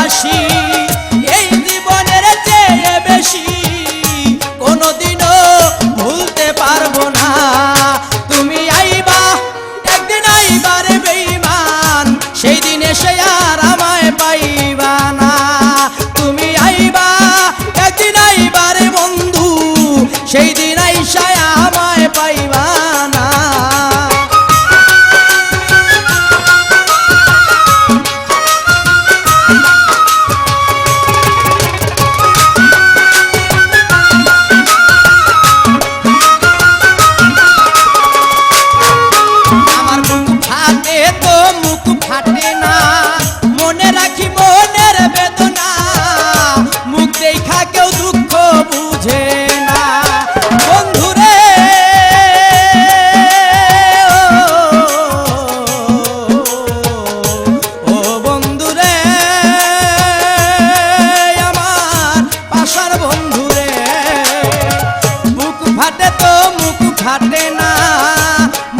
ভালোবাসি এই জীবনের চেয়ে বেশি, কোনোদিনও ভুলতে পারবো না। তুমি আইবা একদিন, আইবার বেঈমান, সেই দিন এসে আর আমায় পাইবা না। তুমি আইবা একদিন, আইবার বন্ধু, সেই দিন আইসা আমায় পাইবা না। আমার মুখ ফাটে তো মুখ ফাটে না, মনে রাখি মনের বেদনা, মুখ দেখা কেউ দুঃখ বুঝে না। বন্ধুরে ও বন্ধুরে, আমার পাশার বন্ধুরে, মুখ ফাটে তো মুখ ফাটে না,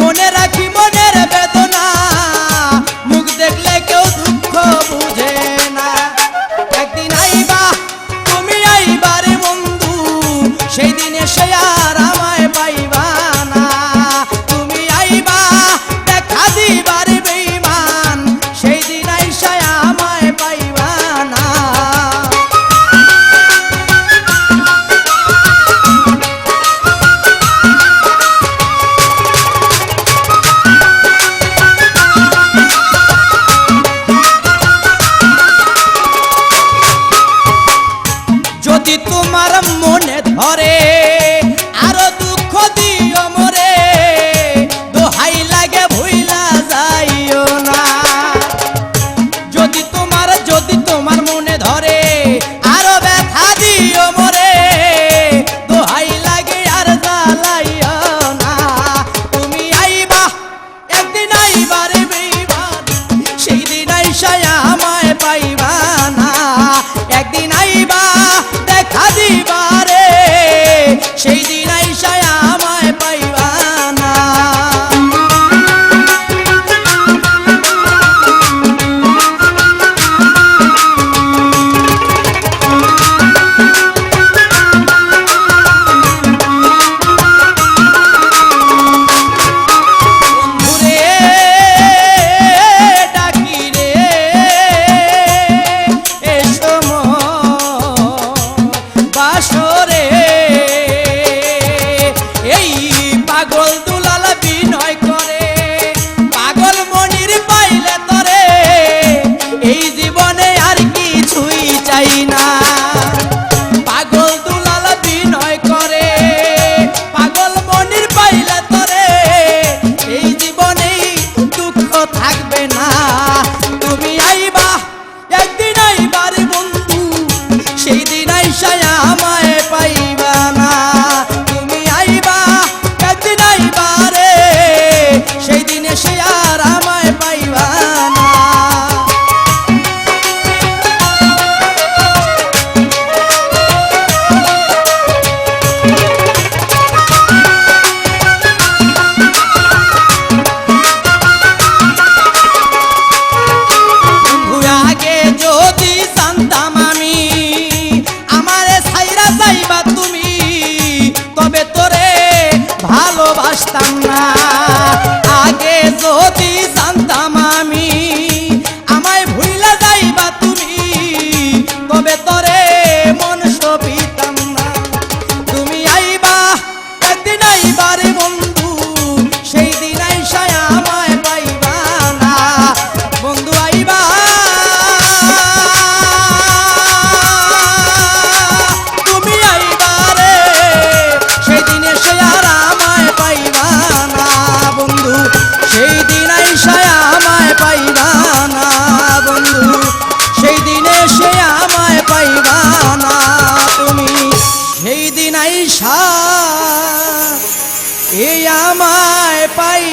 মনে রাখি মনের বেদনা, মুখ দেখলে কেউ দুঃখ বুঝে না। একদিন আইবা তুমি, আইবার বন্ধু, সেই দিন এসে আর আমায় পাইবা না। তুমি আইবা দেখা দিবার বেঈমান, সেই দিন আইসা আমায় পাইবা না। যদি তোমার মনে ধরে আরো দুঃখ দিও মোরে, দোহাই লাগে ভুইলা যাইও না। যদি তোমার মনে ধরে আরো ব্যথা দিও মোরে, দোহাই লাগে আর জ্বালাইও না। তুমি আইবা একদিন, আইবার বেঈমান, সেই দিন আইসা আমায় পাইবা না। একদিন আইবা দেখা দিবারে, সেই দিন আইসা আমায় পাইবা না। বন্ধুরে ডাকি রে, এসো বাসরে, এই পাগল দুলাল বিনয় করে, পাগল মনির পাইলে তরে, এই জীবনে আর কিছুই চাই না। পাগল দুলাল বিনয় করে, পাগল মনির পাইলে তরে, এই জীবনেই দুঃখ থাকবে না। তুমি আইবা একদিন, আইবার বন্ধু, সেই দিন আইসা আমায় পাইবা না। তুমি আইবা একদিন, আইবারে, সেই দিন এসে আর আমায় পাইবা না। আগে যদি জানতাম আমি আমারে ছাইরা যাইবা তুমি, তবে তোরে ভালোবাসতাম না। আগে যদি জানতাম আমি আমায় ভুইলা যাইবা তুমি, তবে তোরে মন সপিতাম না। তুমি আইবা একদিন, আইবারে বন্ধু, সেই দিন আইসা আমায় পাইবা না। বন্ধু আইবা তুমি, আইবারে, সেই দিন এসে আর আমায় পাইবা না। বন্ধু সেই দিন আইসা আমায় পাইবা না। বন্ধু সেই দিন এসে আমায় পাইবা না। তুমি সেই দিন আইসা এই আমায় পাই